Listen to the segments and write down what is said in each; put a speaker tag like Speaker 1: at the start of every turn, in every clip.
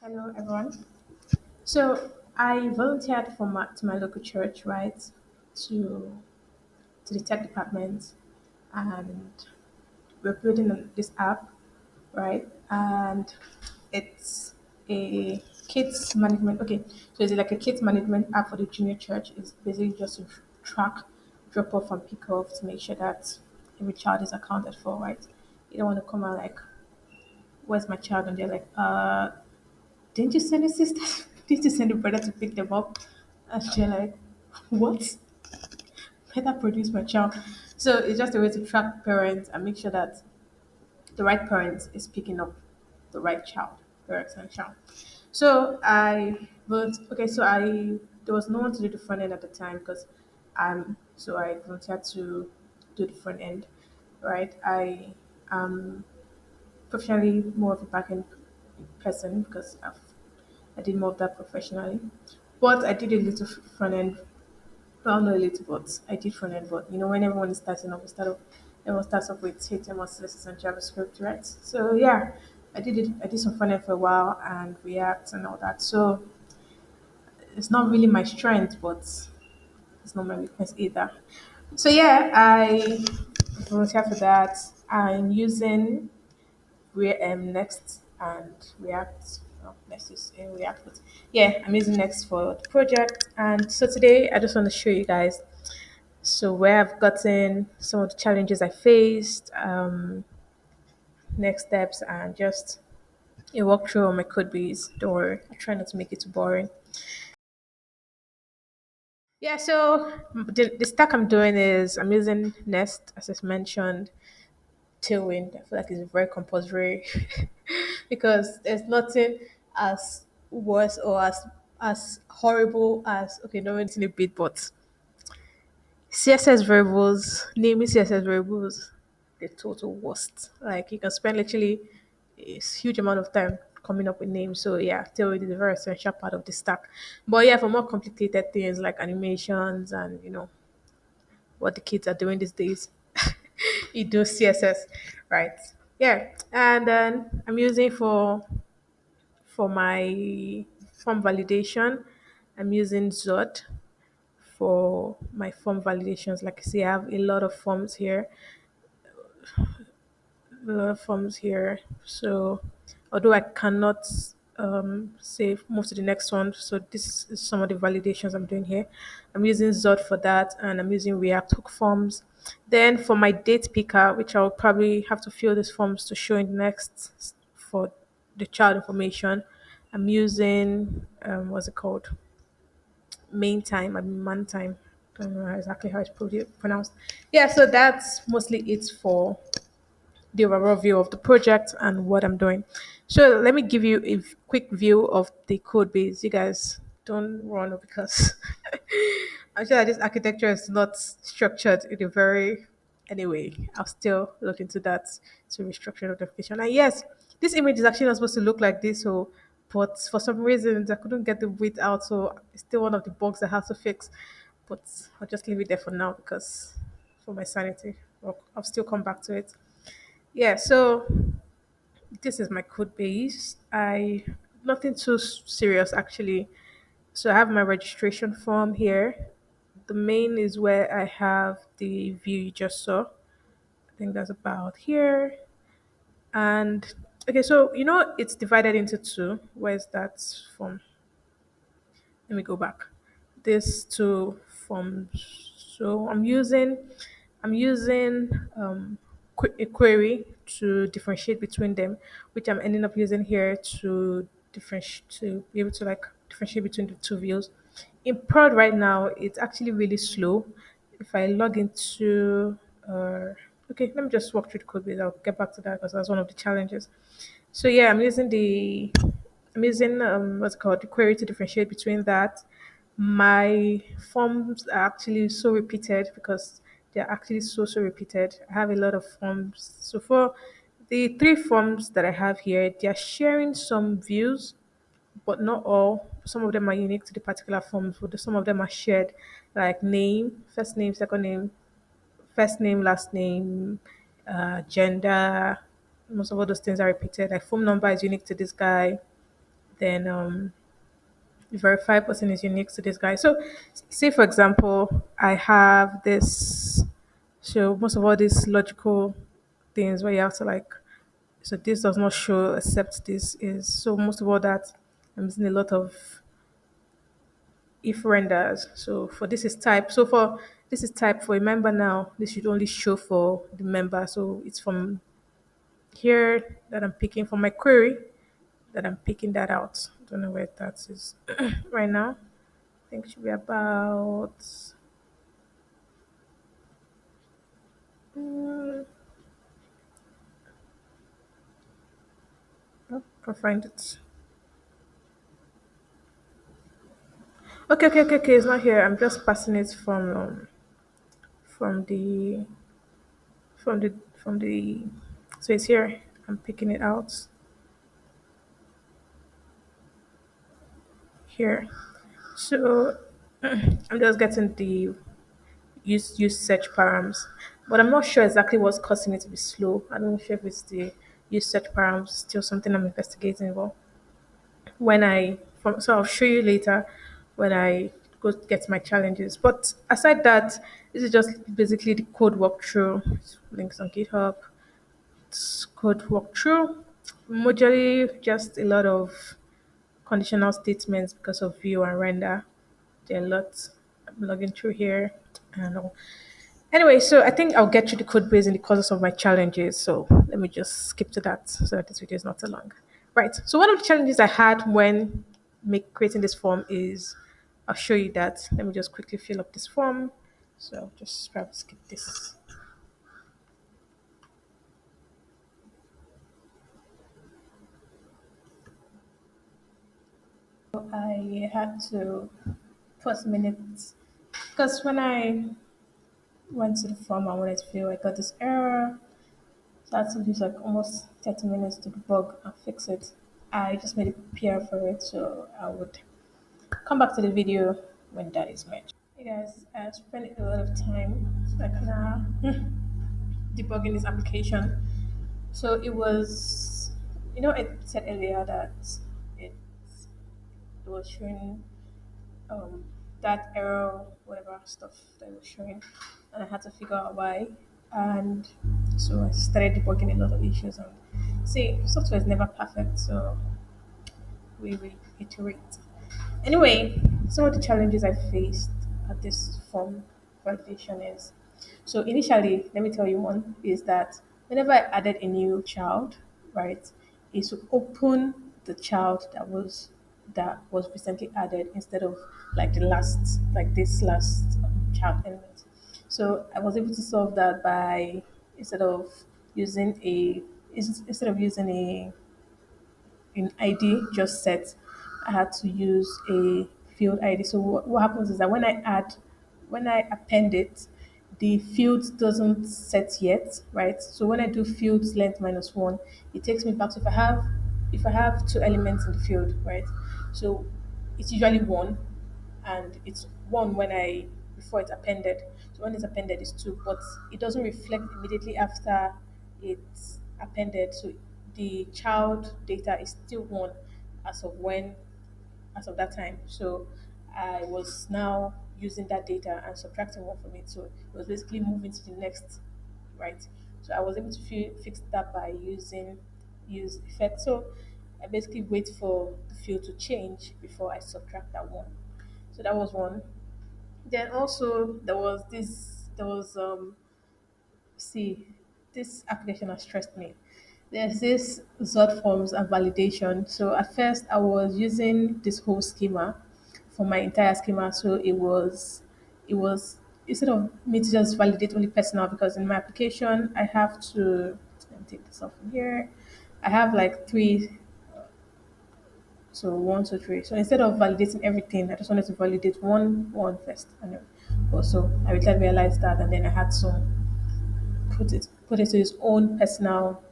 Speaker 1: Hello, everyone. So I volunteered for to my local church, right, to to the tech department, and we're building this app, right, and it's a kids management. Okay, so it's like a kids management app for the junior church. It's basically just to track drop off and pick off to make sure that every child is accounted for, right? You don't want to come out like, "Where's my child?" and they're like, didn't you send a sister? Didn't you send a brother to pick them up? And they're like, what? Better produce my child. So it's just a way to track parents and make sure that the right parent is picking up the right child, parents and child. So there was no one to do the front end at the time because so I volunteered to do the front end, right? I am professionally more of a back end person because I did more of that professionally. But I did a little front end. Well, not a little, but I did front end. But when everyone is starting off, everyone starts off with HTML, CSS, and JavaScript, right? So yeah, I did it. I did some front end for a while and React and all that. So it's not really my strength, but it's not my weakness either. So yeah, I volunteer for that. I'm using Next and React. Oh, Next is in React, but yeah, I'm using Next for the project. And so today, I just want to show you guys where I've gotten some of the challenges I faced, next steps, and just a walkthrough on my code base. Don't worry, I try not to make it too boring. Yeah, so the stack I'm doing is I'm using Nest, as I mentioned, Tailwind. I feel like it's very compulsory because there's nothing as worse or as horrible as no it's in a bit, but CSS variables, naming CSS variables, the total worst. Like you can spend literally a huge amount of time coming up with names. So yeah, Tailwind is a very essential part of the stack. But yeah, for more complicated things like animations and what the kids are doing these days, you do CSS, right? Yeah, and then I'm using for my form validation. I'm using Zod for my form validations. Like I see, I have a lot of forms here, a lot of forms here. So although I cannot save, move to the next one. So this is some of the validations I'm doing here. I'm using Zod for that, and I'm using React hook forms. Then for my date picker, which I'll probably have to fill these forms to show in next for the child information, I'm using what's it called? Main time, I mean man time. Don't know exactly how it's pronounced. Yeah, so that's mostly it for the overall view of the project and what I'm doing. So let me give you a quick view of the code base. You guys don't run because I'm sure that this architecture is not structured in a very anyway. I'll still look into that to restructure notification. And yes, this image is actually not supposed to look like this, so but for some reasons I couldn't get the width out, so it's still one of the bugs I have to fix. But I'll just leave it there for now because for my sanity. I'll still come back to it. Yeah, so this is my code base. I nothing too serious actually. So I have my registration form here. The main is where I have the view you just saw. I think that's about here. And okay, so it's divided into two. Where's that from? Let me go back. This two forms. So I'm using a query to differentiate between them, which I'm ending up using here to differentiate to be able to like differentiate between the two views. In prod right now, it's actually really slow. If I log into okay, let me just walk through the code base. I'll get back to that because that's one of the challenges. So yeah, I'm using what's it called the query to differentiate between that. My forms are actually so repeated because they're actually so repeated. I have a lot of forms. So for the three forms that I have here, they are sharing some views, but not all. Some of them are unique to the particular forms, but some of them are shared, like name, first name, second name, first name, last name, gender. Most of all those things are repeated. Like phone number is unique to this guy. then the verified person is unique to this guy. So, say for example, I have this. So most of all these logical things where you have to like, so this does not show except this is. So most of all that, I'm using a lot of if renders. So for this is type. So for this is type for a member now. This should only show for the member. So it's from here that I'm picking from my query that I'm picking that out. Don't know where that is right now. I think it should be about. Mm, oh, can't find it. Okay, okay, okay, okay. It's not here. I'm just passing it from the from the. So it's here. I'm picking it out here. So I'm just getting the use search params, but I'm not sure exactly what's causing it to be slow. I'm not sure if it's the use search params. Still something I'm investigating. Well, so I'll show you later when I go get my challenges. But aside that, this is just basically the code walkthrough. Links on GitHub. It's code walkthrough. Majorly just a lot of conditional statements because of view and render. There are lots. I'm logging through here and all. Anyway, so I think I'll get you the code base in the courses of my challenges. So let me just skip to that so that this video is not too long. Right. So one of the challenges I had when creating this form is I'll show you that. Let me just quickly fill up this form. So I'll just grab skip this. I had to pause minutes because when I went to the form I wanted to fill, I got this error. So I had to use like almost 30 minutes to debug and fix it. I just made a PR for it, so I would come back to the video when that is met. Hey guys, I spent a lot of time like now debugging this application. So it was, I said earlier that it, it was showing um, that error, whatever stuff that it was showing, and I had to figure out why. And so I started debugging a lot of issues. And see, software is never perfect, so we will iterate. Anyway, some of the challenges I faced at this form validation is so initially, let me tell you one is that whenever I added a new child, right, is to open the child that was recently added instead of like the last like this last child element. So I was able to solve that by instead of using a instead of using a in ID just set, I had to use a field ID. So what happens is that when I append it, the field doesn't set yet, right? So when I do fields length minus one, it takes me back to if I have two elements in the field, right? So it's usually one, and it's one when I before it's appended. So when it's appended, it's two, but it doesn't reflect immediately after it's appended. So the child data is still one as of when as of that time. So I was now using that data and subtracting one from it. So it was basically moving to the next, right? So I was able to fix that by use effect. So I basically wait for the field to change before I subtract that one. So that was one. Then also there was see this application has stressed me. There's this Zod forms and validation. So at first I was using this whole schema for my entire schema. So it was instead of me to just validate only personal because in my application I have to let me take this off from here. I have like three so one, two, three. So instead of validating everything, I just wanted to validate one first. And then also I later realized that and then I had to put it to its own personal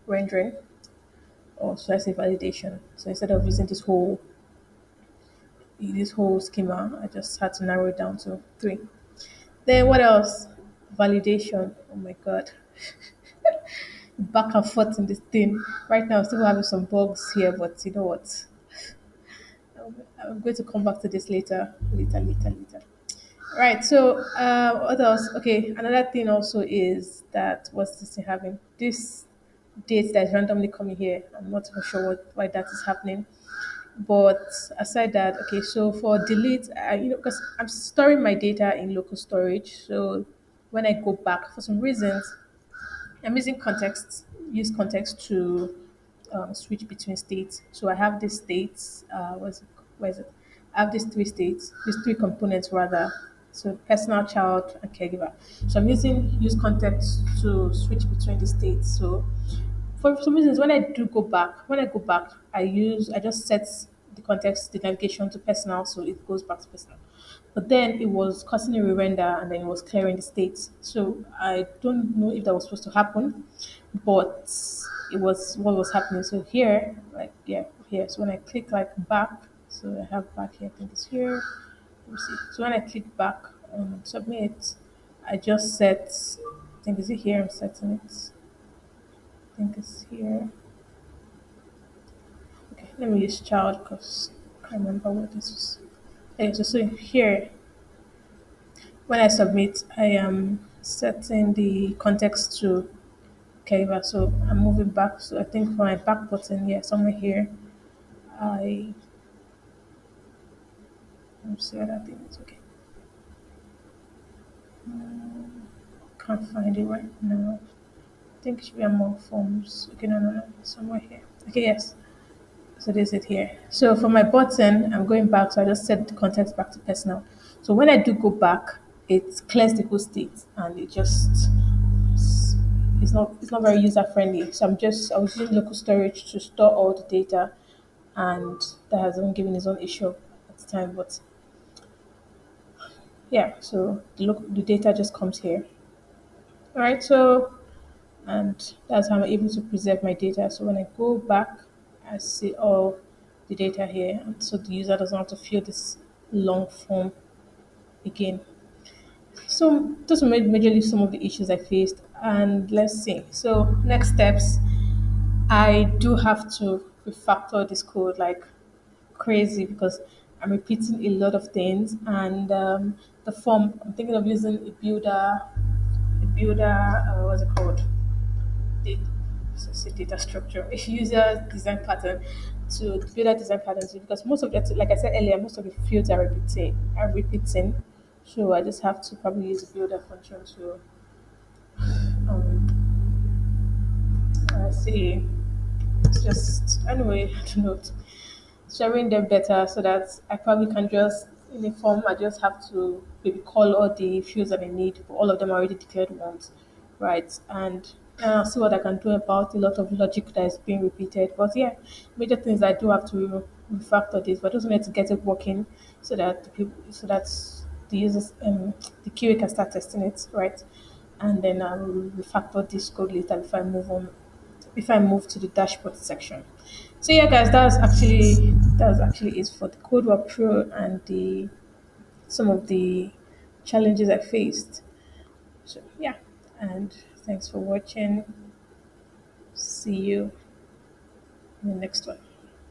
Speaker 1: rendering or should I say validation. So instead of using this whole schema, I just had to narrow it down to three. Then what else? Validation. Oh my god. Back and forth in this thing. Right now I'm still having some bugs here, but you know what? I'm going to come back to this later. Right. So, what else? Okay, another thing also is that what's this thing having? This date that is randomly coming here. I'm not even sure why that is happening. But aside that, okay, so for delete, because I'm storing my data in local storage. So when I go back, for some reasons, I'm using context, use context to switch between states. So I have these states. Where is it? I have these three states, these three components rather. So personal, child, and caregiver. So I'm using use context to switch between the states. So for some reasons, when I go back, I just set the context, the navigation to personal, so it goes back to personal. But then it was causing a re-render and then it was clearing the states. So I don't know if that was supposed to happen, but it was what was happening. So here, like yeah, here. So when I click like back, so I have back here, I think it's here. Let me see. So when I click back on submit, I just set, I think is it here I'm setting it. I think it's here. Okay, let me use child because I can't remember what this was. Okay, so here, when I submit, I am setting the context to Canva. So I'm moving back. So I think for my back button, yeah, somewhere here, I let me see what that thing is. Okay, can't find it right now. I think it should be on more forms. Okay, no, somewhere here. Okay, yes. So this is it here. So for my button, I'm going back. So I just set the context back to personal. So when I do go back, it clears the whole state and it just it's not very user friendly. So I was using local storage to store all the data, and that has even given its own issue at the time. But yeah, so the data just comes here. All right. So and that's how I'm able to preserve my data. So when I go back, I see all the data here, and so the user doesn't have to fill this long form again. So those were majorly some of the issues I faced, and let's see. So next steps, I do have to refactor this code like crazy because I'm repeating a lot of things, and the form I'm thinking of using what's it called? the data structure, user design pattern to build a design pattern to, because most of it, like I said earlier, most of the fields are repeating. So I just have to probably use the builder function to um see. It's just anyway, I don't know, sharing them better so that I probably can just in a form I just have to maybe call all the fields that I need, but all of them are already declared ones, right? And see what I can do about a lot of logic that is being repeated. But yeah, major things I do have to refactor this, but I just wanted to get it working so that the users the QA can start testing it, right? And then I'll refactor this code later if I move to the dashboard section. So yeah, guys, that was actually it for the Code Work Pro and the some of the challenges I faced. So yeah, and thanks for watching. See you in the next one.